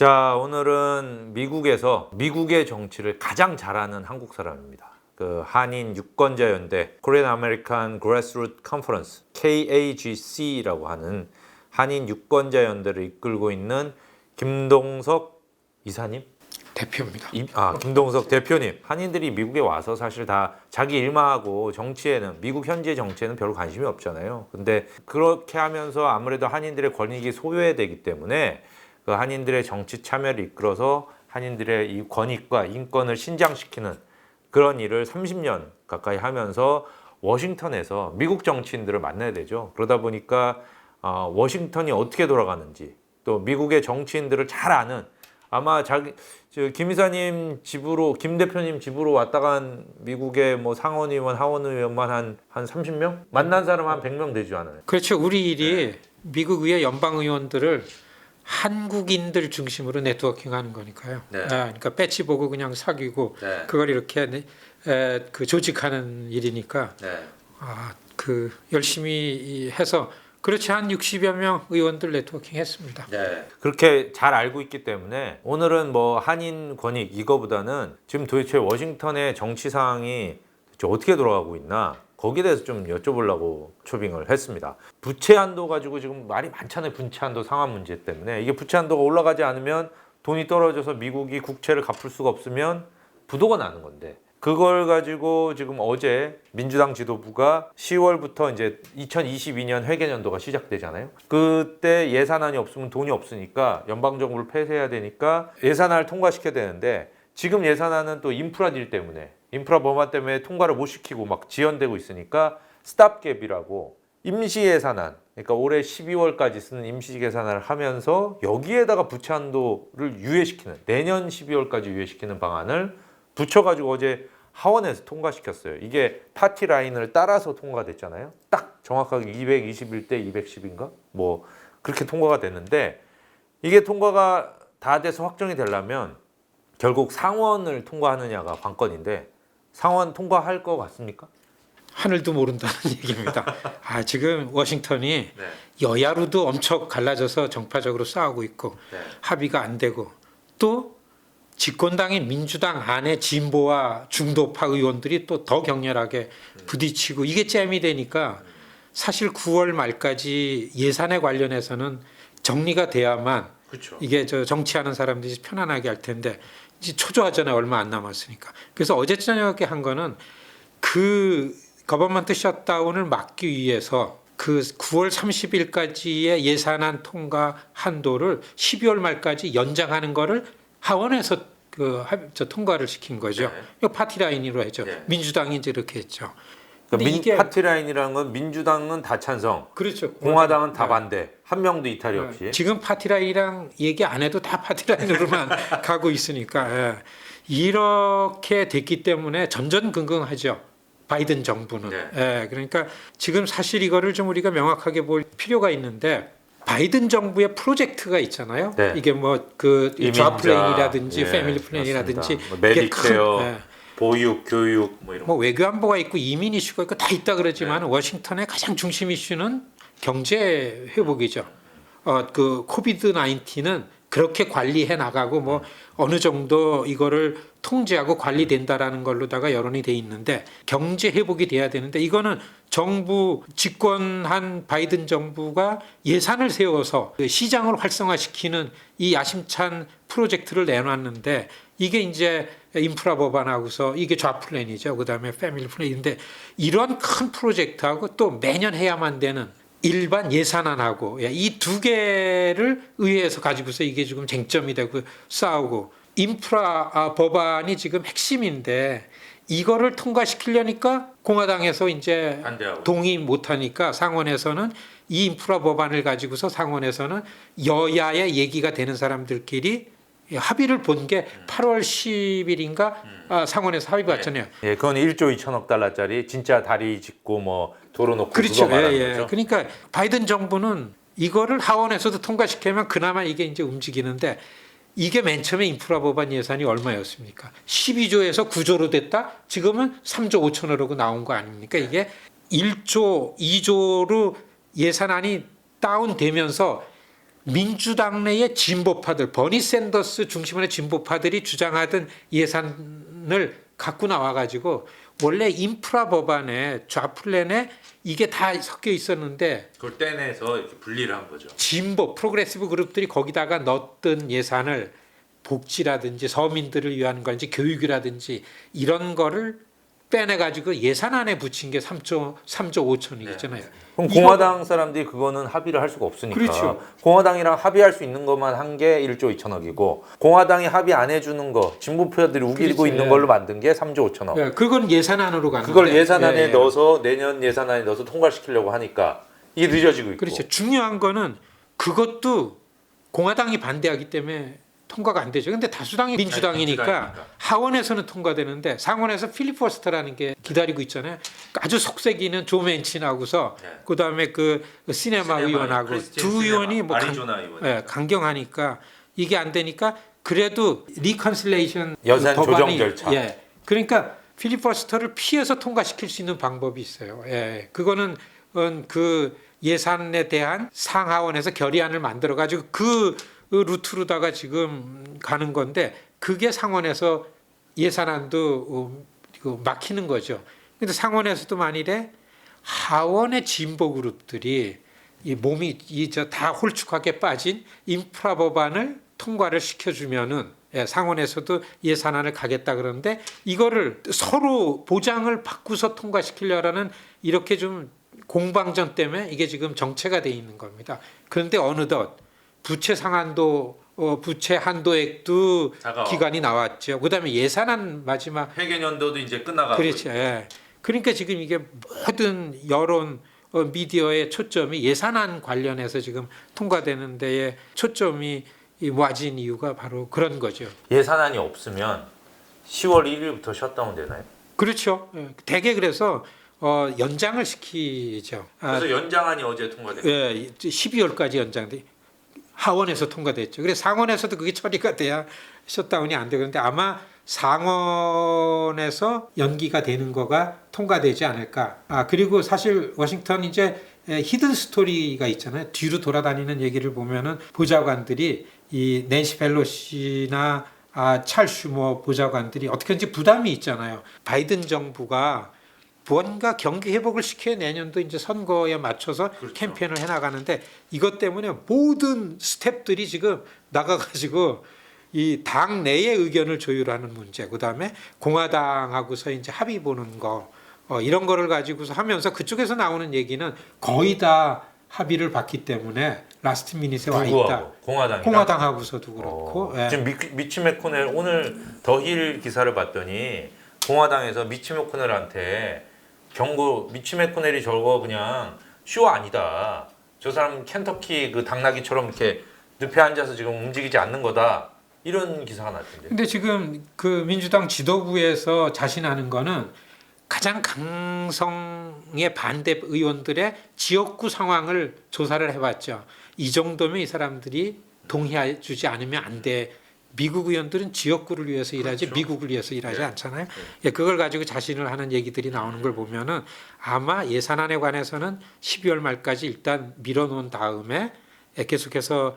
자, 오늘은 미국의 정치를 가장 잘하는 한국 사람입니다. 그 한인 유권자 연대 Korean American Grassroots Conference KAGC라고 하는 한인 유권자 연대를 이끌고 있는 김동석 이사님? 대표입니다. 김동석 대표님. 한인들이 미국에 와서 사실 다 자기 일만 하고 미국 현지의 정치에는 별로 관심이 없잖아요. 근데 그렇게 하면서 아무래도 한인들의 권익이 소외되기 때문에 그 한인들의 정치 참여를 이끌어서 한인들의 이 권익과 인권을 신장시키는 그런 일을 30년 가까이 하면서 워싱턴에서 미국 정치인들을 만나야 되죠. 그러다 보니까 워싱턴이 어떻게 돌아가는지 또 미국의 정치인들을 잘 아는 아마 김 이사님 집으로 김 대표님 집으로 왔다 간 미국의 뭐 상원의원, 하원의원만 한 30명? 만난 사람 한 100명 되지 않아요? 그렇죠. 우리 일이 미국 의회 연방 의원들을 한국인들 중심으로 네트워킹하는 거니까요. 네. 그러니까 배치 보고 그냥 사귀고 네. 그걸 이렇게 조직하는 일이니까 열심히 해서 그렇지 한 60여 명 의원들 네트워킹했습니다. 네. 그렇게 잘 알고 있기 때문에 오늘은 뭐 한인 권익 이거보다는 지금 도대체 워싱턴의 정치 상황이 도대체 어떻게 돌아가고 있나 거기에 대해서 좀 여쭤보려고 초빙을 했습니다. 부채 한도 가지고 지금 말이 많잖아요. 부채 한도 상환 문제 때문에 이게 부채 한도가 올라가지 않으면 돈이 떨어져서 미국이 국채를 갚을 수가 없으면 부도가 나는 건데 그걸 가지고 지금 어제 민주당 지도부가 10월부터 이제 2022년 회계연도가 시작되잖아요. 그때 예산안이 없으면 돈이 없으니까 연방정부를 폐쇄해야 되니까 예산안을 통과시켜야 되는데 지금 예산안은 또 인프라 딜 때문에 인프라 법안 때문에 통과를 못 시키고 막 지연되고 있으니까 스탑갭이라고 임시 예산안 그러니까 올해 12월까지 쓰는 임시 예산안을 하면서 여기에다가 부채 한도를 유예시키는 내년 12월까지 유예시키는 방안을 붙여가지고 어제 하원에서 통과시켰어요. 이게 파티 라인을 따라서 통과됐잖아요. 딱 정확하게 221대 210인가? 뭐 그렇게 통과가 됐는데 이게 통과가 다 돼서 확정이 되려면 결국 상원을 통과하느냐가 관건인데 상원 통과할 것 같습니까? 하늘도 모른다는 얘기입니다. 지금 워싱턴이 여야로도 엄청 갈라져서 정파적으로 싸우고 있고 합의가 안 되고 또 집권당인 민주당 안에 진보와 중도파 의원들이 또 더 격렬하게 부딪히고 이게 잼이 되니까 사실 9월 말까지 예산에 관련해서는 정리가 돼야만 그렇죠. 이게 정치하는 사람들이 편안하게 할 텐데 이제 초조하잖아요. 얼마 안 남았으니까. 그래서 어제 저녁에 한 거는 그 거버먼트 셧다운을 막기 위해서 그 9월 30일까지의 예산안 통과 한도를 12월 말까지 연장하는 거를 하원에서 통과를 시킨 거죠. 이거 파티 라인으로 했죠. 민주당이 이제 이렇게 했죠. 그러니까 파티 라인이라는 건 민주당은 다 찬성, 그렇죠. 공화당은 다 반대, 한 명도 이탈이 없이. 지금 파티 라인이랑 얘기 안 해도 다 파티 라인으로만 가고 있으니까 이렇게 됐기 때문에 전전긍긍하죠. 바이든 정부는. 그러니까 지금 사실 이거를 좀 우리가 명확하게 볼 필요가 있는데. 바이든 정부의 프로젝트가 있잖아요. 이게 뭐 그 좌 플랜이라든지 패밀리 플랜이라든지 뭐 메디케어, 보육, 교육 뭐 이런. 뭐 외교 안보가 있고 이민 이슈가 있고 다 있다 그러지만 워싱턴의 가장 중심 이슈는 경제 회복이죠. 그 코비드 19은 그렇게 관리해 나가고 뭐 어느 정도 이거를 통제하고 관리된다라는 걸로다가 여론이 돼 있는데 경제 회복이 돼야 되는데 이거는 정부 집권한 바이든 정부가 예산을 세워서 시장을 활성화시키는 이 야심찬 프로젝트를 내놨는데 이게 이제 인프라 법안하고서 이게 좌 플랜이죠. 그다음에 패밀리 플랜인데 이런 큰 프로젝트하고 또 매년 해야만 되는 일반 예산안하고 이 두 개를 의회에서 가지고서 이게 지금 쟁점이 되고 싸우고 인프라 법안이 지금 핵심인데 이거를 통과시키려니까 공화당에서 이제 반대하고. 동의 못하니까 상원에서는 이 인프라 법안을 가지고서 상원에서는 여야의 얘기가 되는 사람들끼리 합의를 본 게 8월 10일인가 상원에서 합의 봤잖아요. 그건 1조 2천억 달러짜리 진짜 다리 짓고 뭐 도로 놓고 그렇죠. 그거 말하는 거죠. 그러니까 바이든 정부는 이거를 하원에서도 통과시키면 그나마 이게 이제 움직이는데 이게 맨 처음에 인프라 법안 예산이 얼마였습니까? 12조에서 9조로 됐다? 지금은 3조 5천억으로 나온 거 아닙니까? 이게 1조, 2조로 예산안이 다운되면서 민주당 내의 진보파들, 버니 샌더스 중심의 진보파들이 주장하던 예산을 갖고 나와가지고 원래 인프라 법안에 좌플랜에 이게 다 섞여 있었는데 그걸 떼내서 이렇게 분리를 한 거죠. 진보 프로그레시브 그룹들이 거기다가 넣었던 예산을 복지라든지 서민들을 위한 건지 교육이라든지 이런 거를 빼내가지고 예산안에 붙인 게 3조 5천이잖아요. 그럼 공화당 사람들이 그거는 합의를 할 수가 없으니까. 그렇죠. 공화당이랑 합의할 수 있는 것만 한 게 1조 2천억이고 공화당이 합의 안 해주는 거 진보표들이 우기고 그렇죠. 있는 예. 걸로 만든 게 3조 5천억. 예, 그건 예산안으로 가는데 그걸 예산안에 예, 예. 넣어서 내년 예산안에 넣어서 통과시키려고 하니까 이게 늦어지고 있고. 그렇죠. 중요한 거는 그것도 공화당이 반대하기 때문에 통과가 안 되죠. 근데 다수당이 민주당이니까 민주당이니까. 하원에서는 통과되는데 상원에서 필리버스터라는 게 기다리고 있잖아요. 아주 속색이는 조 맨친하고서 네. 그다음에 그 시네마 의원하고 크리스틴 두 시네마, 의원이 뭐 아리조나 의원. 예, 강경하니까 이게 안 되니까 그래도 리컨실레이션 예산 조정 절차. 예. 그러니까 필리버스터를 피해서 통과시킬 수 있는 방법이 있어요. 예. 그거는 그 예산에 대한 상하원에서 결의안을 만들어 가지고 그 루트로다가 지금 가는 건데 그게 상원에서 예산안도 막히는 거죠. 근데 상원에서도 만일에 하원의 진보 그룹들이 이 몸이 다 홀쭉하게 빠진 인프라 법안을 통과를 시켜주면은 상원에서도 예산안을 가겠다 그러는데 이거를 서로 보장을 받고서 통과시키려라는 이렇게 좀 공방전 때문에 이게 지금 정체가 돼 있는 겁니다. 그런데 어느덧 부채 상한도 부채 한도액도 다가와. 기간이 나왔죠. 그다음에 예산안 마지막 회계연도도 이제 끝나가고. 그렇죠. 예. 그러니까 지금 이게 모든 여론 미디어의 초점이 예산안 관련해서 지금 통과되는 데에 초점이 와진 이유가 바로 그런 거죠. 예산안이 없으면 10월 1일부터 셧다운 되나요? 그렇죠. 예. 대개 그래서 연장을 시키죠. 그래서 연장안이 어제 통과됐어요. 예, 12월까지 연장돼 하원에서 통과됐죠. 그래서 상원에서도 그게 처리가 돼야 셧다운이 안 되는데 아마 상원에서 연기가 되는 거가 통과되지 않을까. 그리고 사실 워싱턴 이제 히든 스토리가 있잖아요. 뒤로 돌아다니는 얘기를 보면은 보좌관들이 이 낸시 펠로시나 찰 슈머 보좌관들이 어떻게든지 부담이 있잖아요. 바이든 정부가 뭔가 경기 회복을 시켜야 내년도 이제 선거에 맞춰서 그렇죠. 캠페인을 해나가는데 이것 때문에 모든 스텝들이 지금 나가가지고 이 당 내의 의견을 조율하는 문제, 그 다음에 공화당하고서 이제 합의 보는 거 이런 거를 가지고서 하면서 그쪽에서 나오는 얘기는 거의 다 합의를 봤기 때문에 라스트 미닛에 와 있다. 공화당이랑? 공화당하고서도 그렇고. 예. 지금 미치 매코넬 오늘 더힐 기사를 봤더니 공화당에서 미치 매코넬한테 경고, 미치 매코넬이 저거 그냥 쇼 아니다. 저 사람 켄터키 그 당나귀처럼 이렇게 늪에 앉아서 지금 움직이지 않는 거다. 이런 기사가 났던데. 근데 지금 그 민주당 지도부에서 자신하는 거는 가장 강성의 반대 의원들의 지역구 상황을 조사를 해봤죠. 이 정도면 이 사람들이 동의해 주지 않으면 안 돼. 미국 의원들은 지역구를 위해서 일하지 그렇죠. 미국을 위해서 일하지 네. 않잖아요. 예, 그걸 가지고 자신을 하는 얘기들이 나오는 걸 보면은 아마 예산안에 관해서는 12월 말까지 일단 밀어놓은 다음에 계속해서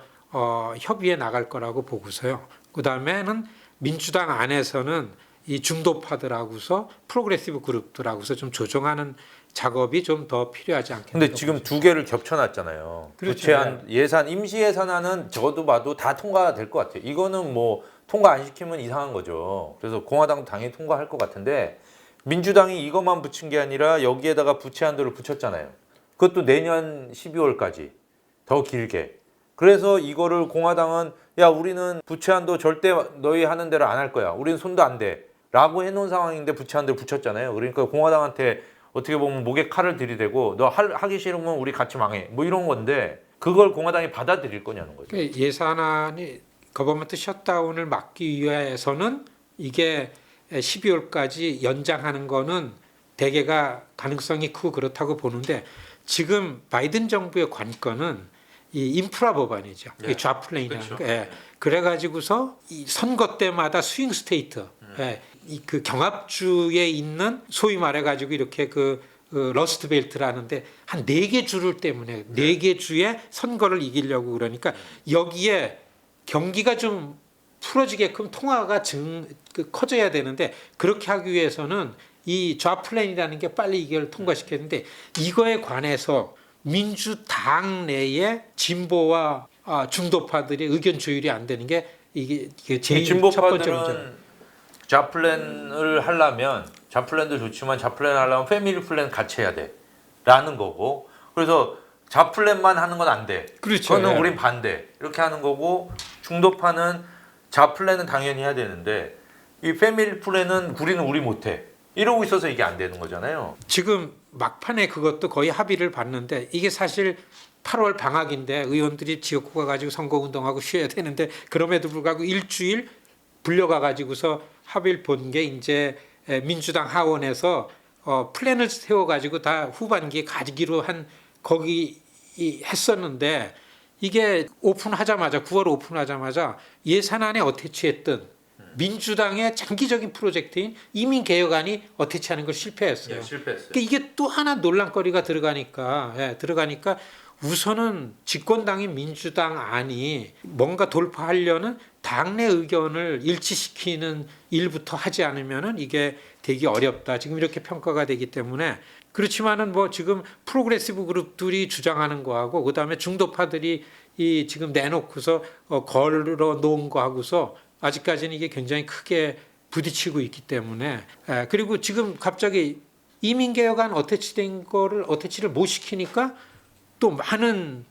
협의해 나갈 거라고 보고서요. 그 다음에는 민주당 안에서는 이 중도파들하고서 프로그레시브 그룹들하고서 좀 조정하는 작업이 좀 더 필요하지 않겠나. 근데 지금 두 개를 겹쳐놨잖아요. 그렇죠. 부채한 예산 임시 예산안은 적어도 봐도 다 통과될 것 같아요. 이거는 뭐 통과 안 시키면 이상한 거죠. 그래서 공화당 당연히 통과할 것 같은데 민주당이 이것만 붙인 게 아니라 여기에다가 부채 한도를 붙였잖아요. 그것도 내년 12월까지 더 길게. 그래서 이거를 공화당은 야 우리는 부채 한도 절대 너희 하는 대로 안 할 거야. 우리는 손도 안 대. 라고 해놓은 상황인데 부채 한도를 붙였잖아요. 그러니까 공화당한테 어떻게 보면 목에 칼을 들이대고 너 하기 싫으면 우리 같이 망해. 뭐 이런 건데 그걸 공화당이 받아들일 거냐는 거죠. 그 예산안이 거버먼트 셧다운을 막기 위해서는 이게 12월까지 연장하는 거는 대개가 가능성이 크고 그렇다고 보는데 지금 바이든 정부의 관건은 이 인프라 법안이죠. 네. 이 좌플레인이라는 그렇죠. 거. 예. 그래가지고서 이 선거 때마다 스윙 스테이트, 예. 이 그 경합주에 있는 소위 말해가지고 이렇게 그 러스트 벨트라는데 한 4개 주를 때문에 4개 주에 선거를 이기려고 그러니까 여기에 경기가 좀 풀어지게끔 통화가 커져야 되는데 그렇게 하기 위해서는 이 좌플랜이라는 게 빨리 이걸 통과시켜야 되는데 이거에 관해서 민주당 내에 진보와 중도파들의 의견 조율이 안 되는 게 이게 제일 첫 번째 문제. 진보파들은 좌플랜을 하려면 좌플랜도 좋지만 좌플랜 하려면 패밀리 플랜 같이 해야 돼라는 거고 그래서 좌플랜만 하는 건 안 돼. 그렇죠. 그거는 예. 우린 반대 이렇게 하는 거고 중도파는 좌플랜은 당연히 해야 되는데 이 패밀리 플랜은 우리 못해 이러고 있어서 이게 안 되는 거잖아요. 지금 막판에 그것도 거의 합의를 봤는데 이게 사실 8월 방학인데 의원들이 지역구 가가지고 선거운동하고 쉬어야 되는데 그럼에도 불구하고 일주일 불려가 가지고서 합의를 본 게 이제 민주당 하원에서 플랜을 세워가지고 다 후반기에 가지기로 한 거기 했었는데 이게 오픈하자마자 9월 오픈하자마자 예산안에 어태치했던 민주당의 장기적인 프로젝트인 이민개혁안이 어태치하는 걸 실패했어요. 실패했어요. 그러니까 이게 또 하나 논란거리가 들어가니까 우선은 집권당인 민주당 안이 뭔가 돌파하려는 당내 의견을 일치시키는 일부터 하지 않으면은 이게 되게 어렵다. 지금 이렇게 평가가 되기 때문에 그렇지만은 뭐 지금 프로그레시브 그룹들이 주장하는 거하고 그다음에 중도파들이 이 지금 내놓고서 걸어 놓은 거하고서 아직까지는 이게 굉장히 크게 부딪히고 있기 때문에 그리고 지금 갑자기 이민개혁안 어태치된 거를 어태치를 못 시키니까 또 많은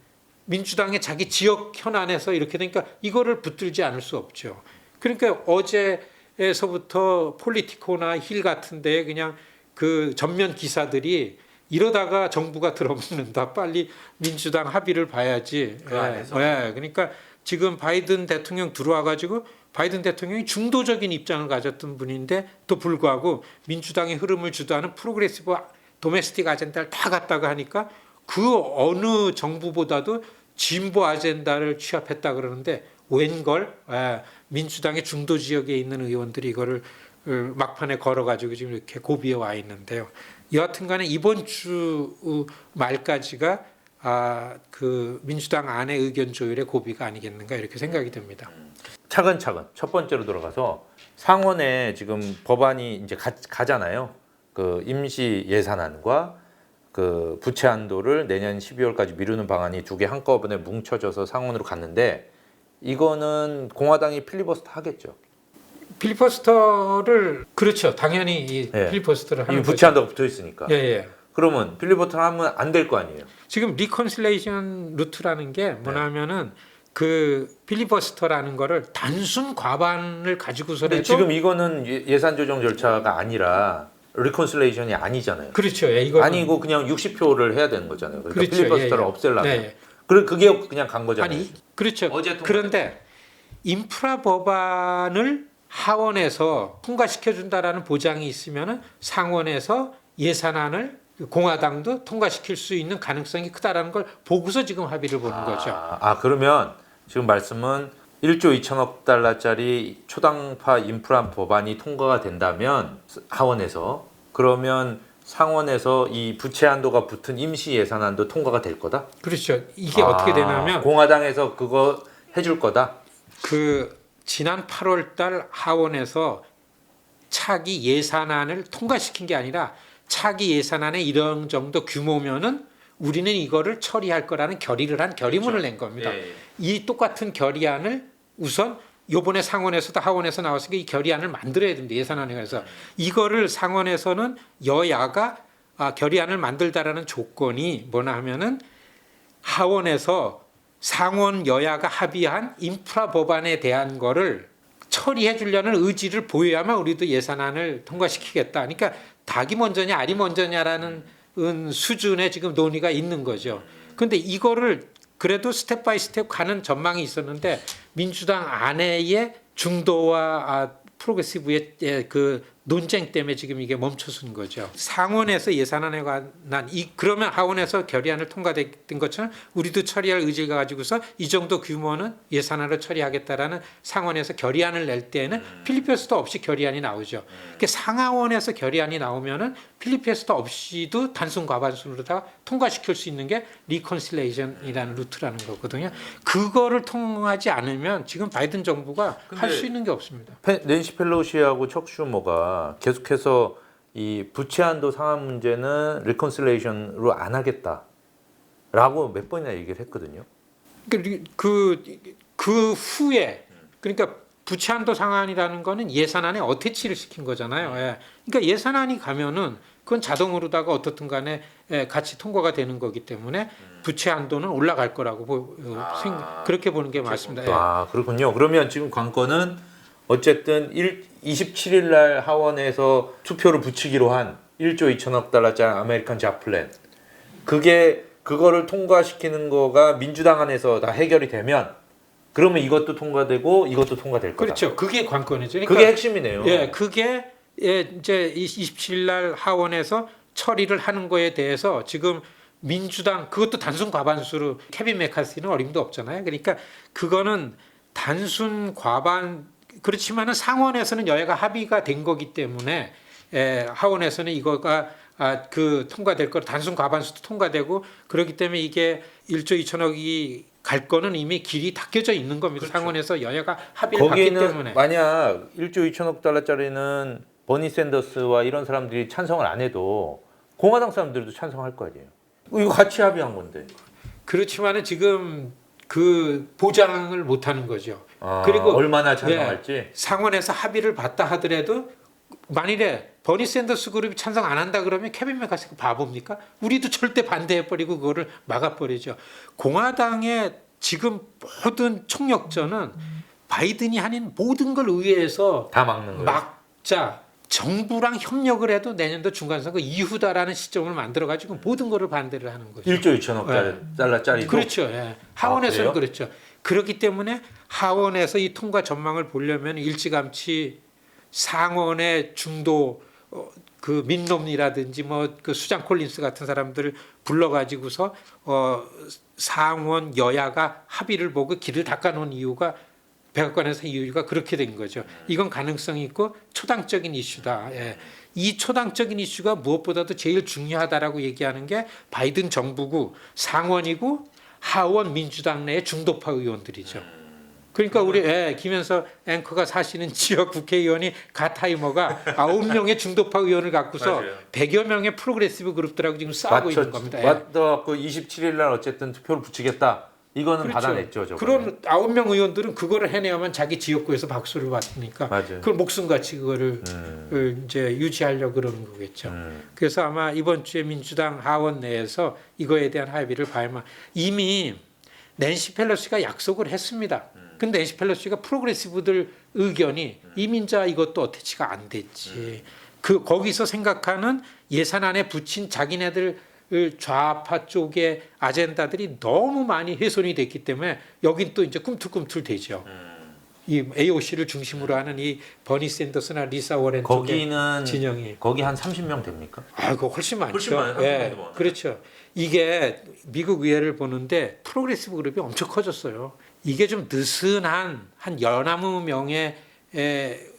민주당의 자기 지역 현안에서 이렇게 되니까 이거를 붙들지 않을 수 없죠. 그러니까 어제에서부터 폴리티코나 힐 같은데 그냥 그 전면 기사들이 이러다가 정부가 들어붙는다. 빨리 민주당 합의를 봐야지. 그 안에서? 그러니까 지금 바이든 대통령 들어와가지고 바이든 대통령이 중도적인 입장을 가졌던 분인데 또 불구하고 민주당의 흐름을 주도하는 프로그레시브 도메스틱 아젠다를 다 갖다가 하니까 그 어느 정부보다도 진보 아젠다를 취합했다 그러는데 웬걸 민주당의 중도 지역에 있는 의원들이 이거를 막판에 걸어가지고 지금 이렇게 고비에 와 있는데요. 여하튼간에 이번 주 말까지가 그 민주당 안의 의견 조율의 고비가 아니겠는가 이렇게 생각이 듭니다. 차근차근 첫 번째로 들어가서 상원에 지금 법안이 이제 가잖아요. 그 임시 예산안과 그 부채 한도를 내년 12월까지 미루는 방안이 2개 한꺼번에 뭉쳐져서 상원으로 갔는데 이거는 공화당이 필리버스터 하겠죠. 필리버스터를 그렇죠. 당연히 이 예. 필리버스터를 이 하는 부채 거죠. 한도가 붙어 있으니까. 예. 그러면 필리버스터 하면 안 될 거 아니에요. 지금 리컨실레이션 루트라는 게 뭐냐면은 그 필리버스터라는 거를 단순 과반을 가지고서라도 근데 지금 이거는 예산 조정 절차가 아니라 리콘실레이션이 아니잖아요. 그렇죠. 예, 이거 아니고 그냥 60표를 해야 되는 거잖아요. 그러니까 그렇죠. 필리버스터를 예. 없애려면. 네. 그게 그냥 간 거잖아요. 아니 그렇죠. 어제 통과됐죠. 그런데 인프라 법안을 하원에서 통과시켜 준다라는 보장이 있으면은 상원에서 예산안을 공화당도 통과시킬 수 있는 가능성이 크다라는 걸 보고서 지금 합의를 보는 거죠. 그러면 지금 말씀은 1조 2천억 달러짜리 초당파 인프라 법안이 통과가 된다면 하원에서 그러면 상원에서 이 부채 한도가 붙은 임시 예산안도 통과가 될 거다? 그렇죠. 이게 어떻게 되냐면 공화당에서 그거 해줄 거다? 그 지난 8월 달 하원에서 차기 예산안을 통과시킨 게 아니라 차기 예산안에 이런 정도 규모면은 우리는 이거를 처리할 거라는 결의를 한 결의문을 낸 겁니다. 이 똑같은 결의안을 우선 요번에 상원에서도 하원에서 나왔으니까 이 결의안을 만들어야 됩니다. 예산안에 관해서. 이거를 상원에서는 여야가 결의안을 만들다라는 조건이 뭐냐 하면은 하원에서 상원 여야가 합의한 인프라 법안에 대한 거를 처리해 주려는 의지를 보여야만 우리도 예산안을 통과시키겠다. 그러니까 닭이 먼저냐 알이 먼저냐라는 수준의 지금 논의가 있는 거죠. 그런데 이거를 그래도 스텝 바이 스텝 가는 전망이 있었는데 민주당 안에의 중도와 프로그레시브의 그 논쟁 때문에 지금 이게 멈춰선 거죠. 상원에서 예산안에 관한 그러면 하원에서 결의안을 통과됐던 것처럼 우리도 처리할 의지가 가지고서 이 정도 규모는 예산안을 처리하겠다라는 상원에서 결의안을 낼 때는 필리버스터 없이 결의안이 나오죠. 그러니까 상하원에서 결의안이 나오면은 필리버스터 없이도 단순 과반수로다가 통과시킬 수 있는 게 리컨실레이션이라는 루트라는 거거든요. 그거를 통하지 않으면 지금 바이든 정부가 할 수 있는 게 없습니다. 낸시 펠로시하고 척 슈머가 계속해서 이 부채 한도 상한 문제는 리컨실레이션으로 안 하겠다라고 몇 번이나 얘기를 했거든요. 그 후에 그러니까 부채 한도 상한이라는 거는 예산안에 어태치를 시킨 거잖아요. 예. 그러니까 예산안이 가면은 그건 자동으로다가 어떻든 간에 같이 통과가 되는 거기 때문에 부채 한도는 올라갈 거라고 그렇게 보는 게 맞습니다. 예. 아, 그렇군요. 그러면 지금 관건은 어쨌든 27일 날 하원에서 투표를 붙이기로 한 1조 2천억 달러짜리 아메리칸 잡 플랜. 그거를 통과시키는 거가 민주당 안에서 다 해결이 되면 그러면 이것도 통과되고 이것도 통과될 거다. 그렇죠. 그게 관건이죠. 그러니까, 그게 핵심이네요. 예, 그게 이제 27일 날 하원에서 처리를 하는 거에 대해서 지금 민주당 그것도 단순 과반수로 케빈 메카시는 어림도 없잖아요. 그러니까 그거는 단순 과반 그렇지만은 상원에서는 여야가 합의가 된 거기 때문에 하원에서는 이거가 그 통과될 거 단순 과반수도 통과되고 그렇기 때문에 이게 1조 2천억이 갈 거는 이미 길이 닦여져 있는 겁니다. 그렇죠. 상원에서 여야가 합의를 봤기 때문에. 만약 1조 2천억 달러짜리는 버니 샌더스와 이런 사람들이 찬성을 안 해도 공화당 사람들도 찬성할 거 아니에요. 이거 같이 합의한 건데. 그렇지만은 지금 그 보장을 못 하는 거죠. 그리고 얼마나 찬성할지. 상원에서 합의를 봤다 하더라도 만일에 버니 샌더스 그룹이 찬성 안 한다 그러면 케빈 메카시가 바보입니까? 우리도 절대 반대해버리고 그거를 막아버리죠. 공화당의 지금 모든 총력전은 바이든이 하는 모든 걸 의회에서 다 막는 거예요. 막자 정부랑 협력을 해도 내년도 중간선거 이후다라는 시점을 만들어가지고 모든 거를 반대를 하는 거죠. 1조 2천억 달러짜리도. 그렇죠. 예. 하원에서는 그렇죠. 그렇기 때문에 하원에서 이 통과 전망을 보려면 일찌감치 상원의 중도 그 민롬니라든지 뭐 그 수장 콜린스 같은 사람들을 불러가지고서 상원 여야가 합의를 보고 길을 닦아놓은 이유가 백악관에서 이유가 그렇게 된 거죠. 이건 가능성이 있고 초당적인 이슈다. 예. 이 초당적인 이슈가 무엇보다도 제일 중요하다라고 얘기하는 게 바이든 정부고 상원이고 하원 민주당 내의 중도파 의원들이죠. 그러니까 우리 김현서 앵커가 사시는 지역 국회의원이 가타이머가 9명의 중도파 의원을 갖고서 맞아요. 100여 명의 프로그레시브 그룹들하고 지금 싸우고 있는 겁니다. 맞다고 27일 날 어쨌든 투표를 붙이겠다. 이거는 그렇죠. 받아냈죠. 저번에. 그런 9명 의원들은 그거를 해내야만 자기 지역구에서 박수를 받으니까 맞아요. 그걸 목숨같이 그거를 이제 유지하려고 그러는 거겠죠. 그래서 아마 이번 주에 민주당 하원 내에서 이거에 대한 합의를 봐야만 이미 낸시 펠로시가 약속을 했습니다. 근데 낸시 펠로시가 프로그레시브들 의견이 이민자 이것도 어태치가 안 됐지. 거기서 생각하는 예산안에 붙인 자기네들 좌파 쪽의 아젠다들이 너무 많이 훼손이 됐기 때문에 여긴 또 이제 꿈틀꿈틀 되죠. 이 AOC를 중심으로 하는 이 버니 샌더스나 리사 워렌 거기는 쪽의 진영이 거기 한 30명 됩니까? 그거 훨씬 많죠. 훨씬 많아요. 예, 그렇죠. 이게 미국 의회를 보는데 프로그레시브 그룹이 엄청 커졌어요. 이게 좀 느슨한 한 19명의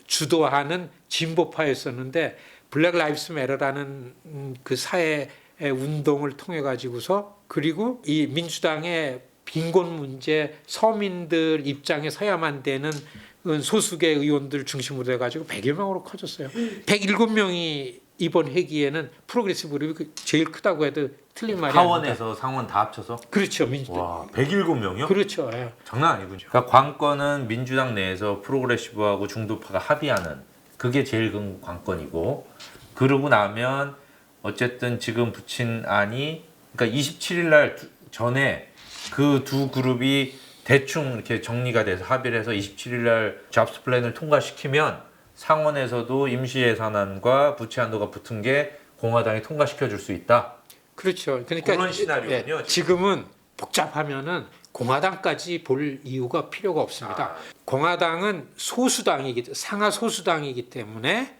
주도하는 진보파였었는데 블랙 라이브스 매터라는 그 사회 운동을 통해 가지고서 그리고 이 민주당의 빈곤 문제 서민들 입장에 서야만 되는 소수계 의원들 중심으로 해가지고 100여 명으로 커졌어요. 107명이 이번 회기에는 프로그레시브 그룹이 제일 크다고 해도 틀린 말이 아닙니다. 하원에서 상원 다 합쳐서? 그렇죠. 민주당. 와, 107명이요? 그렇죠. 예. 장난 아니군요. 그러니까 관건은 민주당 내에서 프로그레시브하고 중도파가 합의하는 그게 제일 큰 관건이고 그러고 나면 어쨌든 지금 붙인 안이 그러니까 27일 날 전에 그 두 그룹이 대충 이렇게 정리가 돼서 합의를 해서 27일 날 잡스 플랜을 통과시키면 상원에서도 임시 예산안과 부채 한도가 붙은 게 공화당이 통과시켜 줄 수 있다. 그렇죠. 그러니까 그런 시나리오군요. 지금은 복잡하면은 공화당까지 볼 이유가 필요가 없습니다. 공화당은 소수당이기 상하 소수당이기 때문에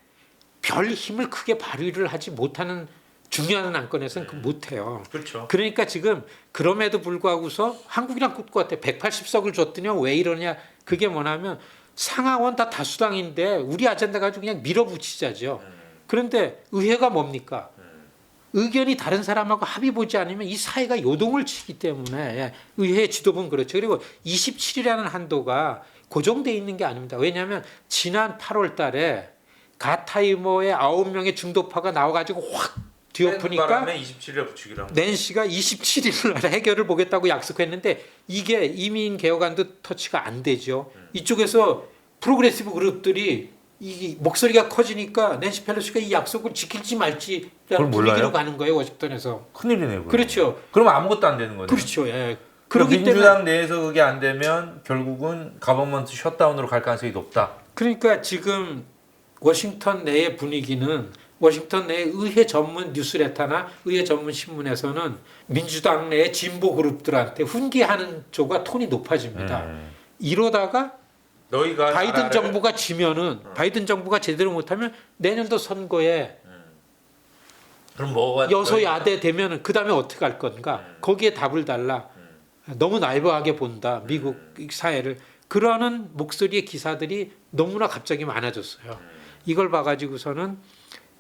별 힘을 크게 발휘를 하지 못하는 중요한 안건에서는 그 못해요. 그렇죠. 그러니까 지금 그럼에도 불구하고서 한국이랑 똑같아. 180석을 줬더니 왜 이러냐. 그게 뭐냐면 상하원 다 다수당인데 우리 아젠다 가지고 그냥 밀어붙이자죠. 그런데 의회가 뭡니까? 의견이 다른 사람하고 합의 보지 않으면 이 사회가 요동을 치기 때문에 의회 지도부는 그렇죠. 그리고 27이라는 한도가 고정돼 있는 게 아닙니다. 왜냐하면 지난 8월 달에 가타이머의 9명의 중도파가 나와가지고 확 뒤엎으니까 27일에 붙이기로 한 낸시가 27일 날 해결을 보겠다고 약속했는데 이게 이민 개혁안도 터치가 안 되죠. 이쪽에서 프로그레시브 그룹들이 이 목소리가 커지니까 낸시 펠로시가 이 약속을 지킬지 말지 그걸 몰라요? 분위기로 가는 거예요. 워싱턴에서. 큰일이네요. 그렇죠. 그러면 아무것도 안 되는 거네요. 그렇죠. 예. 그럼 그렇기 민주당 때문에 내에서 그게 안 되면 결국은 가버먼트 셧다운으로 갈 가능성이 높다. 그러니까 지금 워싱턴 내의 분위기는 워싱턴 내 의회 전문 뉴스레터나 의회 전문 신문에서는 민주당 내 진보 그룹들한테 훈계하는 쪽과 톤이 높아집니다. 이러다가 너희가 바이든 정부가 지면은 바이든 정부가 제대로 못하면 내년도 선거에 그럼 뭐가 여소야대 되면은 그 다음에 어떻게 할 건가? 거기에 답을 달라. 너무 나이브하게 본다 미국 사회를. 그러는 목소리의 기사들이 너무나 갑자기 많아졌어요. 이걸 봐가지고서는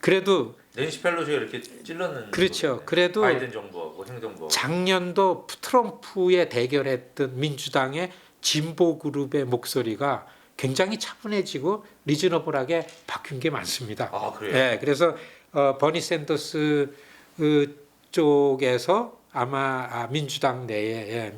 그래도 낸시 펠로시가 이렇게 찔렀는 그렇죠. 거거든요. 그래도 바이든 정부하고 행정부하고 작년도 트럼프에 대결했던 민주당의 진보 그룹의 목소리가 굉장히 차분해지고 리즈너블하게 바뀐 게 많습니다. 아 그래요? 네, 그래서 버니 샌더스 쪽에서 아마 민주당 내에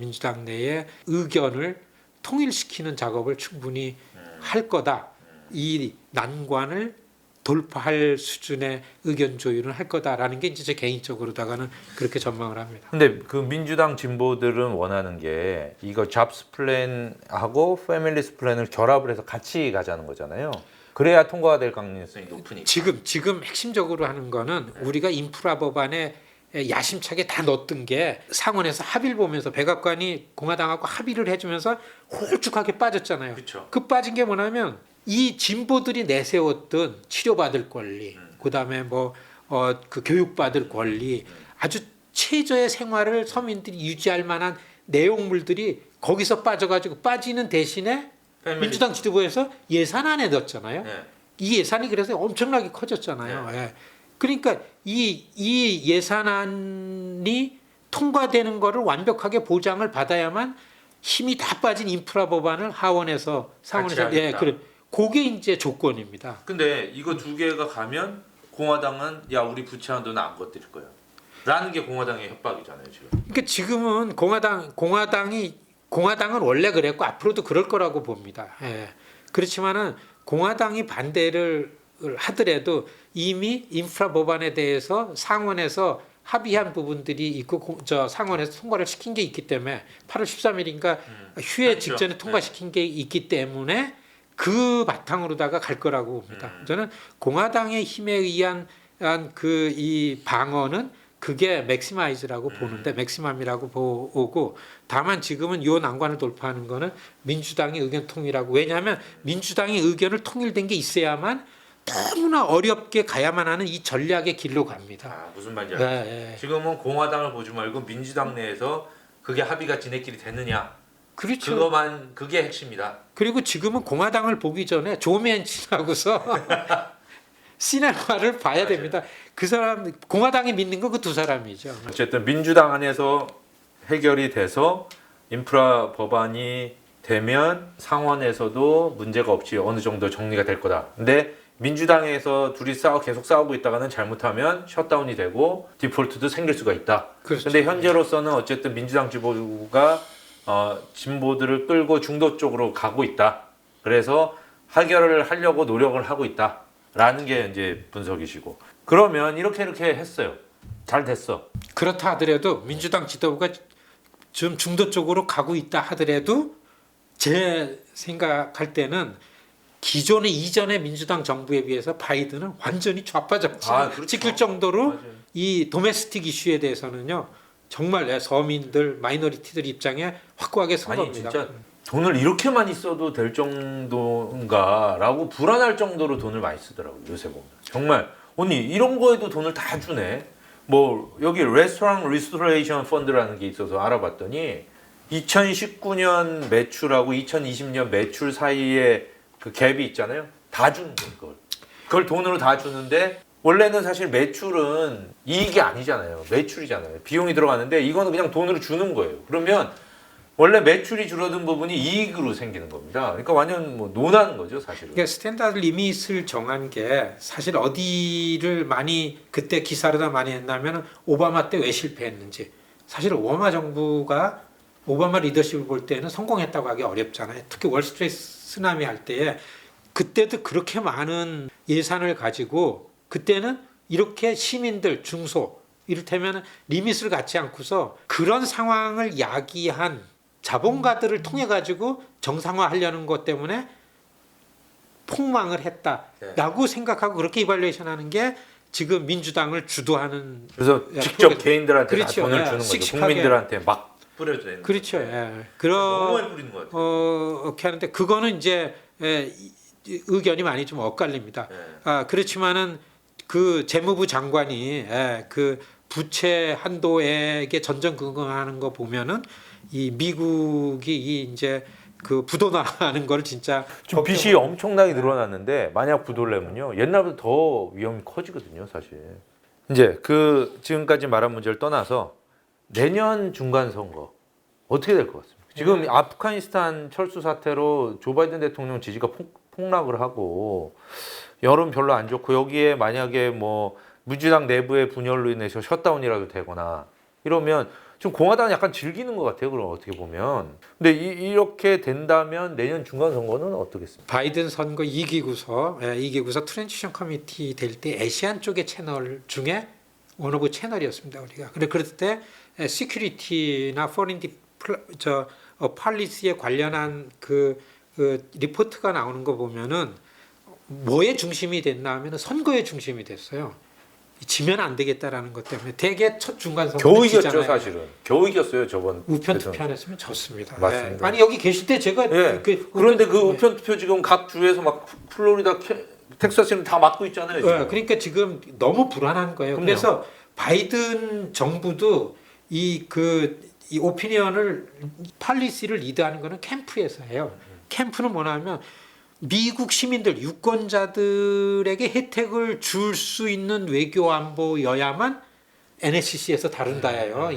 의견을 통일시키는 작업을 충분히 할 거다. 이 난관을 돌파할 수준의 의견 조율을 할 거다라는 게 이제 제 개인적으로다가는 그렇게 전망을 합니다. 근데 그 민주당 진보들은 원하는 게 이거 잡스 플랜하고 패밀리스 플랜을 결합을 해서 같이 가자는 거잖아요. 그래야 통과가 될 가능성이 높으니까. 지금 핵심적으로 하는 거는 우리가 인프라 법안에 야심차게 다 넣었던 게 상원에서 합의를 보면서 백악관이 공화당하고 합의를 해주면서 홀쭉하게 빠졌잖아요. 그렇죠. 그 빠진 게 뭐냐면 이 진보들이 내세웠던 치료받을 권리, 그다음에 그 교육받을 권리, 아주 최저의 생활을 서민들이 유지할 만한 내용물들이 거기서 빠져가지고 빠지는 대신에 민주당 지도부에서 예산안에 넣었잖아요. 네. 이 예산이 그래서 엄청나게 커졌잖아요. 예. 그러니까 이 예산안이 통과되는 거를 완벽하게 보장을 받아야만 힘이 다 빠진 인프라 법안을 하원에서 상원에서 그래. 그게 이제 조건입니다. 근데 이거 두 개가 가면 공화당은 야 우리 부채한 돈은 안 건드릴 거야. 라는 게 공화당의 협박이잖아요 지금. 그러니까 지금은 공화당은 원래 그랬고 앞으로도 그럴 거라고 봅니다. 예. 그렇지만은 공화당이 반대를 하더라도 이미 인프라 법안에 대해서 상원에서 합의한 부분들이 있고 상원에서 통과를 시킨 게 있기 때문에 8월 13일인가 휴회 그렇죠. 직전에 통과시킨 게 있기 때문에 그 바탕으로다가 갈 거라고 봅니다. 저는 공화당의 힘에 의한 그 이 방어는 그게 맥시마이즈라고 보는데 맥시멈이라고 보고 다만 지금은 이 난관을 돌파하는 거는 민주당의 의견 통일하고 왜냐하면 민주당의 의견을 통일된 게 있어야만 너무나 어렵게 가야만 하는 이 전략의 길로 갑니다. 아, 무슨 말인지 알겠어요. 지금은 공화당을 보지 말고 민주당 내에서 그게 합의가 지네끼리 됐느냐. 그렇죠. 그게 핵심이다. 그리고 지금은 공화당을 보기 전에 조 맨친하고서 시네마를 봐야 됩니다. 그 사람 공화당이 믿는 거 그 두 사람이죠. 어쨌든 민주당 안에서 해결이 돼서 인프라 법안이 되면 상원에서도 문제가 없이 어느 정도 정리가 될 거다. 근데 민주당에서 둘이 계속 싸우고 있다가는 잘못하면 셧다운이 되고 디폴트도 생길 수가 있다. 그렇죠. 근데 현재로서는 어쨌든 민주당 지도부가 진보들을 끌고 중도 쪽으로 가고 있다. 그래서 해결을 하려고 노력을 하고 있다라는 게 이제 분석이시고. 그러면 이렇게 했어요. 잘 됐어. 그렇다 하더라도 민주당 지도부가 좀 중도 쪽으로 가고 있다 하더라도 제 생각할 때는 기존의 이전의 민주당 정부에 비해서 바이든은 완전히 좌파 정치를 그렇죠. 지킬 정도로 맞아요. 이 도메스틱 이슈에 대해서는요 정말 서민들 마이너리티들 입장에 확고하게 선 아니 겁니다. 진짜 돈을 이렇게 많이 써도 될 정도인가라고 불안할 정도로 돈을 많이 쓰더라고요. 요새 보면 정말 언니 이런 거에도 돈을 다 주네. 뭐 여기 레스토랑 리스토레이션 펀드라는 게 있어서 알아봤더니 2019년 매출하고 2020년 매출 사이에 그 갭이 있잖아요. 다 주는 거예요. 그걸 돈으로 다 주는데 원래는 사실 매출은 이익이 아니잖아요. 매출이잖아요. 비용이 들어가는데 이거는 그냥 돈으로 주는 거예요. 그러면 원래 매출이 줄어든 부분이 이익으로 생기는 겁니다. 그러니까 완전 뭐 논하는 거죠, 사실은. 그러니까 스탠다드 리밋을 정한 게 사실 어디를 많이 그때 기사로다 많이 했냐면 오바마 때 왜 실패했는지. 사실 오바마 정부가 오바마 리더십을 볼 때는 성공했다고 하기 어렵잖아요. 특히 월스트리트 쓰나미 할 때에 그때도 그렇게 많은 예산을 가지고 그때는 이렇게 시민들 중소 이를테면 리밋을 갖지 않고서 그런 상황을 야기한 자본가들을 통해 가지고 정상화하려는 것 때문에 폭망을 했다라고 생각하고 그렇게 이발레이션 하는 게 지금 민주당을 주도하는 그래서 직접 프로젝트. 개인들한테 그렇죠. 다 돈을 예, 주는 거죠. 씩씩하게. 국민들한테 막 뿌려줘야 그렇죠. 예. 너무 그런 많이 뿌리는 것 같아요. 이렇게 하는데 그거는 이제 의견이 많이 좀 엇갈립니다. 그렇지만은 그 재무부 장관이 그 부채 한도액에 전전긍긍하는 거 보면은 이 미국이 이 이제 그 부도나는 걸 진짜 지금 빚이 엄청나게 늘어났는데 만약 부도려면요 옛날보다 더 위험이 커지거든요, 사실. 이제 그 지금까지 말한 문제를 떠나서 내년 중간 선거 어떻게 될 것 같습니까? 지금 아프가니스탄 철수 사태로 조 바이든 대통령 지지가 폭락을 하고 여론 별로 안 좋고 여기에 만약에 뭐 민주당 내부의 분열로 인해서 셧다운이라도 되거나 이러면 지금 공화당은 약간 즐기는 것 같아요. 그럼 어떻게 보면. 근데 이렇게 된다면 내년 중간 선거는 어떻겠습니까? 바이든 선거 이기고서 트랜지션 커미티 될 때 아시안 쪽의 채널 중에 어느 그 채널이었습니다. 우리가. 근데 그럴 때 시큐리티나 포린 팔리시에 관련한 그 리포트가 나오는 거 보면은 뭐의 중심이 됐나 하면은 선거의 중심이 됐어요. 지면 안 되겠다라는 것 때문에 대개 첫 중간 선거 겨우 이겼죠, 사실은. 겨우 이겼어요, 저번. 우편 투표 안 했으면 졌습니다. 맞습니다. 아니 여기 계실 때 제가 그런데 그 우편 투표 지금 각 주에서 막 플로리다, 텍사스는 다 막고 있잖아요. 지금. 그러니까 지금 너무 불안한 거예요. 그럼요. 그래서 바이든 정부도 이 오피니언을 팔리시를 리드하는 거는 캠프에서 해요. 캠프는 뭐냐면 미국 시민들 유권자들에게 혜택을 줄 수 있는 외교 안보여야만 NSC에서 다룬다예요.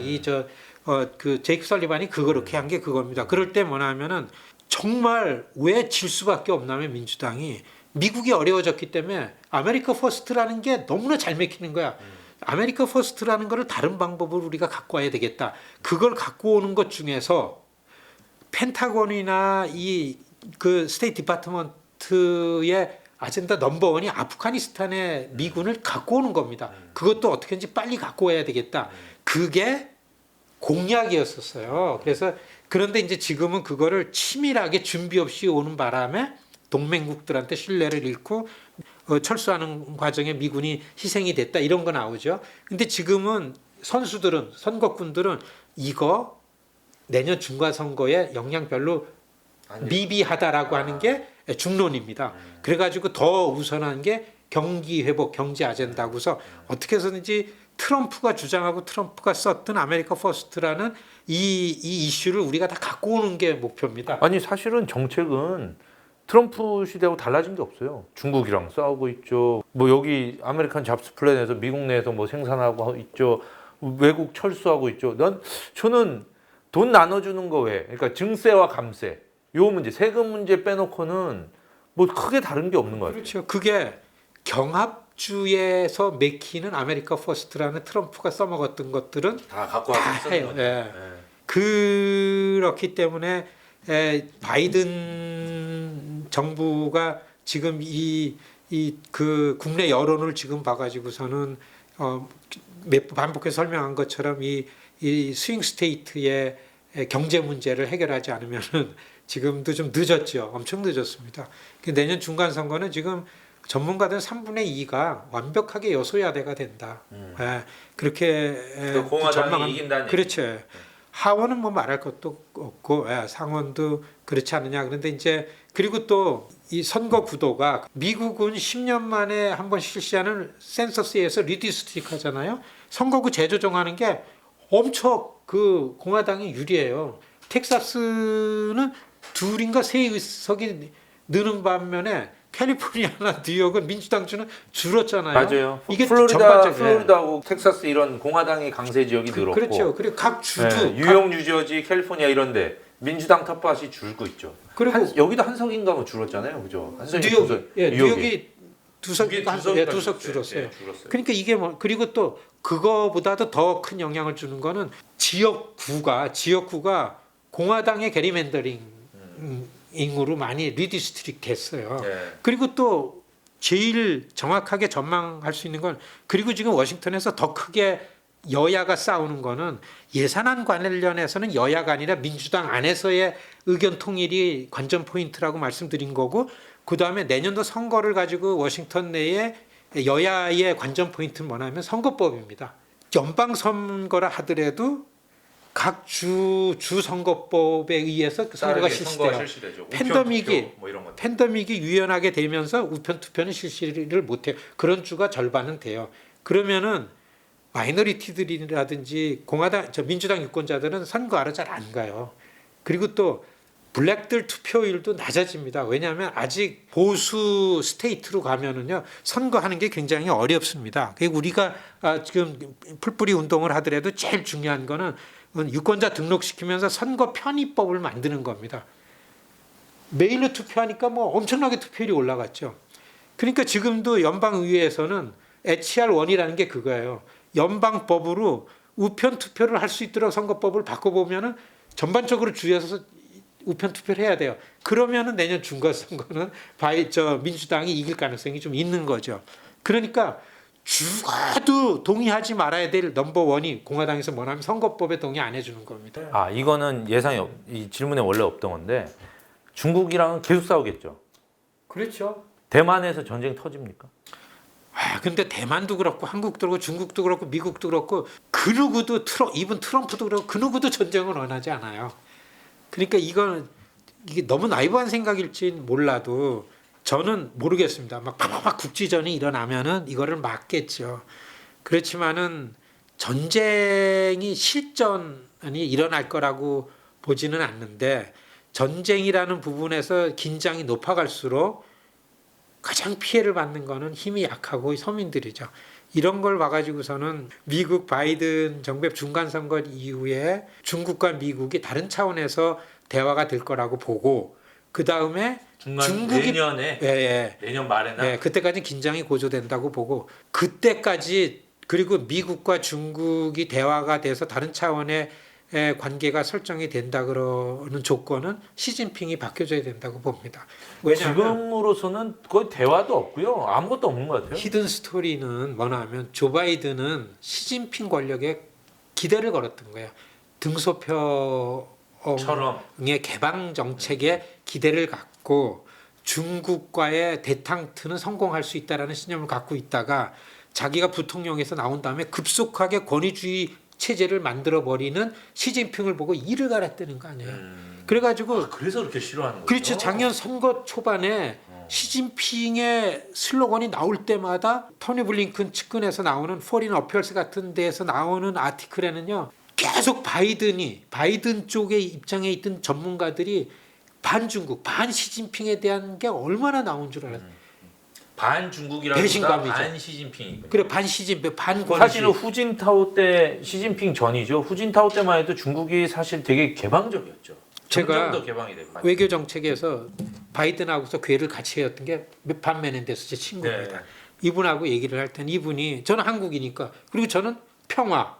그 제이크 설리반이 그렇게 한 게 그겁니다. 그럴 때 뭐냐면은 정말 왜 질 수밖에 없냐면 민주당이 미국이 어려워졌기 때문에 아메리카 퍼스트라는 게 너무나 잘 맥히는 거야. 아메리카 퍼스트라는 거를 다른 방법으로 우리가 갖고 와야 되겠다. 그걸 갖고 오는 것 중에서 펜타곤이나 그 스테이트 디파트먼트의 아젠다 넘버원이 아프가니스탄의 미군을 갖고 오는 겁니다. 그것도 어떻게든지 빨리 갖고 와야 되겠다. 그게 공약이었었어요. 그런데 이제 지금은 그거를 치밀하게 준비 없이 오는 바람에 동맹국들한테 신뢰를 잃고 철수하는 과정에 미군이 희생이 됐다 이런 거 나오죠. 근데 지금은 선거꾼들은 이거 내년 중간 선거에 영향 별로 미비하다라고 하는 게 중론입니다. 그래가지고 더 우선한 게 경기 회복, 경제 아젠다고서 어떻게 해서든지 트럼프가 주장하고 트럼프가 썼던 아메리카 퍼스트라는 이 이슈를 우리가 다 갖고 오는 게 목표입니다. 아니 사실은 정책은 트럼프 시대하고 달라진 게 없어요. 중국이랑 싸우고 있죠. 뭐 여기 아메리칸 잡스 플랜에서 미국 내에서 뭐 생산하고 있죠. 외국 철수하고 있죠. 저는 돈 나눠주는 거 외에, 그러니까 증세와 감세, 요 문제, 세금 문제 빼놓고는 뭐 크게 다른 게 없는 것 같아요. 그렇죠. 그게 경합주에서 맥히는 아메리카 퍼스트라는 트럼프가 써먹었던 것들은 다 갖고 다 와서 해요. 그렇기 때문에 바이든 정부가 지금 그 국내 여론을 지금 봐가지고서는 반복해서 설명한 것처럼 이 스윙 스테이트의 경제 문제를 해결하지 않으면은 지금도 좀 늦었죠. 엄청 늦었습니다. 내년 중간 선거는 지금 전문가들 3분의 2가 완벽하게 여소야대가 된다. 그렇게 공화당이 전망합니다. 이긴다는 그렇죠. 하원은 뭐 말할 것도 없고 상원도 그렇지 않느냐. 그런데 이제 그리고 또 이 선거 구도가 미국은 10년 만에 한 번 실시하는 센서스에서 리디스트릭 하잖아요. 선거구 재조정하는 게 엄청 그 공화당이 유리해요. 텍사스는 둘인가 세 의석이 느는 반면에 캘리포니아나 뉴욕은 민주당 주는 줄었잖아요. 맞아요. 이게 플로리다하고 텍사스 이런 공화당이 강세 지역이 늘었고, 그렇죠. 그리고 각 주주 네, 뉴욕, 뉴저지, 캘리포니아 이런데 민주당 텃밭이 줄고 있죠. 그리고 여기도 한석인가 뭐 줄었잖아요, 그죠? 한석이 뉴욕이 두석 두석 줄었어요. 네, 줄었어요. 그러니까 이게 뭐 그리고 또 그거보다도 더 큰 영향을 주는 거는 지역구가 공화당의 게리맨더링으로 많이 리디스트릭 됐어요. 네. 그리고 또 제일 정확하게 전망할 수 있는 건 그리고 지금 워싱턴에서 더 크게 여야가 싸우는 거는 예산안 관련해서는 여야가 아니라 민주당 안에서의 의견 통일이 관전 포인트라고 말씀드린 거고 그다음에 내년도 선거를 가지고 워싱턴 내에 여야의 관전 포인트는 뭐냐면 선거법입니다. 연방 선거라 하더라도 각 주 선거법에 의해서 그 선거가 실시돼요. 팬데믹이 유연하게 되면서 우편 투표는 실시를 못해요. 그런 주가 절반은 돼요. 그러면은 마이너리티들이라든지 민주당 유권자들은 선거하러 잘 안 가요. 그리고 또 블랙들 투표율도 낮아집니다. 왜냐하면 아직 보수 스테이트로 가면은요 선거하는 게 굉장히 어렵습니다. 우리가 지금 풀뿌리 운동을 하더라도 제일 중요한 거는 유권자 등록시키면서 선거 편의법을 만드는 겁니다. 메일로 투표하니까 뭐 엄청나게 투표율이 올라갔죠. 그러니까 지금도 연방의회에서는 HR1이라는 게 그거예요. 연방법으로 우편 투표를 할 수 있도록 선거법을 바꿔보면은 전반적으로 주에서 우편 투표를 해야 돼요. 그러면은 내년 중간선거는 민주당이 이길 가능성이 좀 있는 거죠. 그러니까 죽어도 동의하지 말아야 될 넘버원이 공화당에서 뭐냐면 선거법에 동의 안 해주는 겁니다. 이거는 이 질문에 원래 없던 건데 중국이랑은 계속 싸우겠죠. 그렇죠. 대만에서 전쟁 터집니까? 근데 대만도 그렇고 한국도 그렇고 중국도 그렇고 미국도 그렇고 그 누구도 이번 트럼프도 그렇고 그 누구도 전쟁을 원하지 않아요. 그러니까 이게 너무 나이브한 생각일진 몰라도 저는 모르겠습니다. 막 국지전이 일어나면은 이거를 막겠죠. 그렇지만은 전쟁이 실전이 일어날 거라고 보지는 않는데 전쟁이라는 부분에서 긴장이 높아갈수록 가장 피해를 받는 거는 힘이 약하고 서민들이죠. 이런 걸 봐가지고서는 미국 바이든 정부의 중간선거 이후에 중국과 미국이 다른 차원에서 대화가 될 거라고 보고 그 다음에 중국이 내년 말에나 그때까지 긴장이 고조된다고 보고 그때까지 그리고 미국과 중국이 대화가 돼서 다른 차원의 관계가 설정이 된다 그러는 조건은 시진핑이 바뀌어줘야 된다고 봅니다. 왜냐하면 지금으로서는 거의 대화도 없고요. 아무것도 없는 것 같아요. 히든 스토리는 뭐냐면 조 바이든은 시진핑 권력에 기대를 걸었던 거예요. 등소표의 개방 정책에 기대를 갖고 중국과의 대탕트는 성공할 수 있다라는 신념을 갖고 있다가 자기가 부통령에서 나온 다음에 급속하게 권위주의 체제를 만들어 버리는 시진핑을 보고 이를 갈았다는 거 아니에요. 그래가지고 그래서 그렇게 싫어하는 거죠. 그렇죠. 작년 선거 초반에 시진핑의 슬로건이 나올 때마다 토니 블링컨 측근에서 나오는 포린 어피얼스 같은 데에서 나오는 아티클에는요 계속 바이든 쪽의 입장에 있던 전문가들이 반중국, 반시진핑에 대한 게 얼마나 나온 줄 알아요. 반중국이라기보다 반시진핑이군요. 그래 반시진핑, 반권위주의. 사실은 후진타오 때 시진핑 전이죠. 후진타오 때만 해도 중국이 사실 되게 개방적이었죠. 제가 더 개방이 되고 외교 정책에서 바이든하고서 괴를 같이 했던 게 반 메넨데스 제 친구입니다. 네. 이분하고 얘기를 할 때는 이분이 저는 한국이니까 그리고 저는 평화,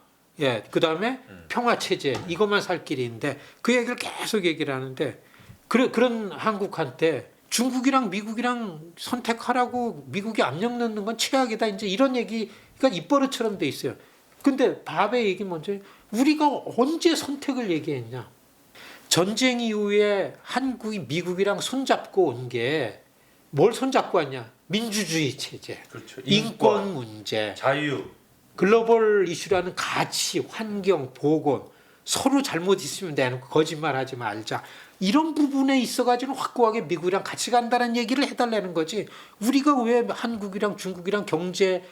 그다음에 평화 체제 이것만 살 길인데 그 얘기를 계속 얘기를 하는데 그런 한국한테 중국이랑 미국이랑 선택하라고 미국이 압력 넣는 건 최악이다. 이제 이런 얘기가 입버릇처럼 돼 있어요. 근데 밥의 얘기 먼저 우리가 언제 선택을 얘기했냐? 전쟁 이후에 한국이 미국이랑 손잡고 온 게 뭘 손잡고 왔냐? 민주주의 체제, 그렇죠. 인권 문제, 자유, 글로벌 이슈라는 가치, 환경, 보건 서로 잘못 있으면 내놓고 거짓말하지 말자. 이런 부분에 있어가지고 확고하게 미국이랑 같이 간다는 얘기를 해달라는 거지. 우리가 왜 한국이랑 중국이랑 경제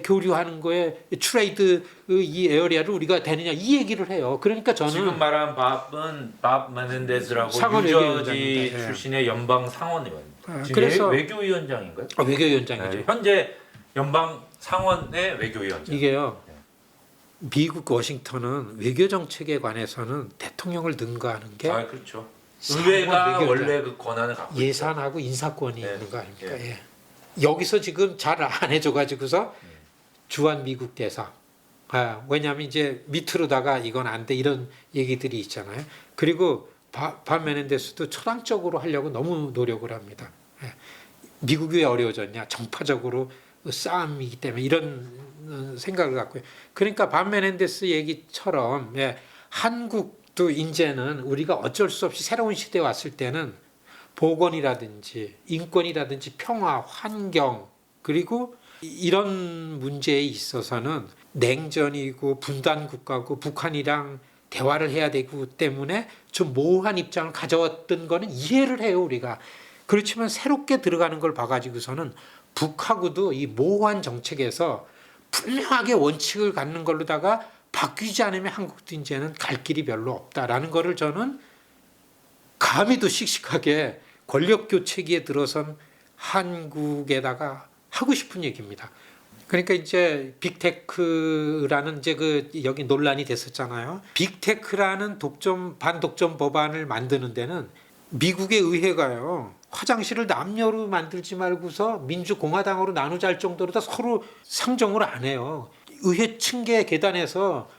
교류하는 거에 트레이드 이 에어리아를 우리가 되느냐 이 얘기를 해요. 그러니까 저는 지금 말한 밥 메넨데스라고 상원 뉴저지 외교위원장입니다. 예. 출신의 연방 상원의원. 지금 그래서 외교위원장인가요? 외교위원장이죠. 네, 현재 연방 상원의 외교위원장. 이게요. 미국 워싱턴은 외교 정책에 관해서는 대통령을 능가하는 게 그렇죠. 상원 의회가 외교위원장. 원래 그 권한을 갖고 예산하고 인사권이 네. 있는 거 아닙니까? 예. 여기서 지금 잘 안 해줘가지고서 주한 미국 대사. 왜냐하면 이제 밑으로다가 이건 안 돼 이런 얘기들이 있잖아요. 그리고 밥 메넨데스도 철학적으로 하려고 너무 노력을 합니다. 예. 미국이 왜 어려워졌냐? 정파적으로 싸움이기 때문에 이런 생각을 갖고요. 그러니까 밥 메넨데스 얘기처럼 예, 한국도 이제는 우리가 어쩔 수 없이 새로운 시대에 왔을 때는 보건이라든지 인권이라든지 평화, 환경 그리고 이런 문제에 있어서는 냉전이고 분단 국가고 북한이랑 대화를 해야 되고 때문에 좀 모호한 입장을 가져왔던 거는 이해를 해요 우리가. 그렇지만 새롭게 들어가는 걸 봐가지고서는 북하고도 이 모호한 정책에서 분명하게 원칙을 갖는 걸로다가 바뀌지 않으면 한국도 이제는 갈 길이 별로 없다라는 거를 저는 감히도 씩씩하게 권력 교체기에 들어선 한국에다가 하고 싶은 얘기입니다. 그러니까 이제 빅테크라는 이제 그 여기 논란이 됐었잖아요. 빅테크라는 반독점 법안을 만드는 데는 미국의 의회가요. 화장실을 남녀로 만들지 말고서 민주공화당으로 나누자 할 정도로 다 서로 상정을 안 해요. 의회 층계 계단에서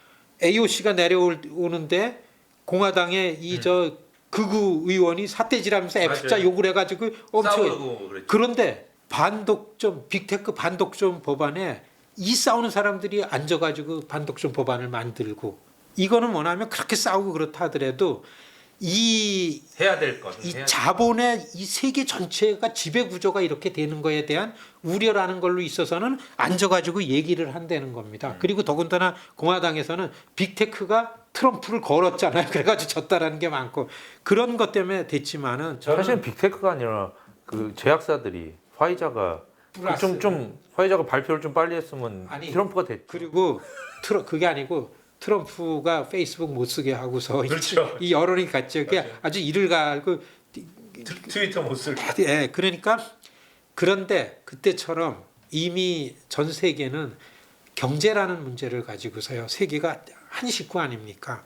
AOC가 내려오는데 공화당의 저 극우 의원이 삿대질하면서 F자 욕을 해가지고 엄청 그런데 빅테크 반독점 법안에 이 싸우는 사람들이 앉아가지고 반독점 법안을 만들고 이거는 뭐냐면 그렇게 싸우고 그렇다 하더라도 해야 될 것. 이 자본의 이 세계 전체가 지배 구조가 이렇게 되는 거에 대한 우려라는 걸로 있어서는 앉아가지고 얘기를 한다는 겁니다. 그리고 더군다나 공화당에서는 빅테크가 트럼프를 걸었잖아요. 그래가지고 졌다라는 게 많고 그런 것 때문에 됐지만은 사실은 빅테크가 아니라 그 제약사들이 화이자가 좀 화이자가 발표를 좀 빨리 했으면 트럼프가 됐죠. 그리고 그게 아니고 트럼프가 페이스북 못 쓰게 하고서 그렇죠. 이 여론이 갔죠. 그게 아주 이를 갈고 트위터 못 쓸. 예, 그러니까 그런데 그때처럼 이미 전 세계는 경제라는 문제를 가지고서요. 세계가 한 식구 아닙니까?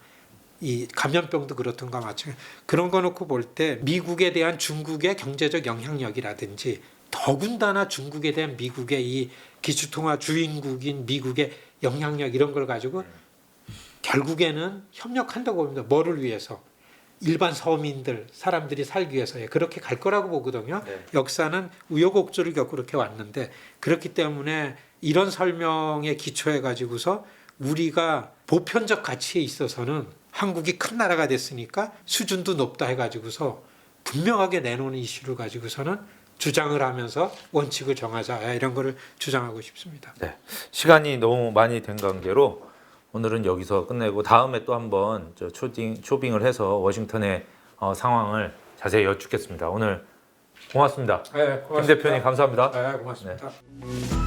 이 감염병도 그렇던가 마찬가지. 그런 거 놓고 볼 때 미국에 대한 중국의 경제적 영향력이라든지 더군다나 중국에 대한 미국의 이 기축통화 주인국인 미국의 영향력 이런 걸 가지고 결국에는 협력한다고 봅니다. 뭐를 위해서? 일반 서민들, 사람들이 살기 위해서 그렇게 갈 거라고 보거든요. 네. 역사는 우여곡절을 겪고 그렇게 왔는데 그렇기 때문에 이런 설명에 기초해 가지고서 우리가 보편적 가치에 있어서는 한국이 큰 나라가 됐으니까 수준도 높다 해가지고서 분명하게 내놓는 이슈를 가지고서는 주장을 하면서 원칙을 정하자 이런 거를 주장하고 싶습니다. 네. 시간이 너무 많이 된 관계로 오늘은 여기서 끝내고 다음에 또 한번 초빙을 해서 워싱턴의 상황을 자세히 여쭙겠습니다. 오늘 고맙습니다. 네, 고맙습니다. 김 대표님 감사합니다. 네, 고맙습니다. 네.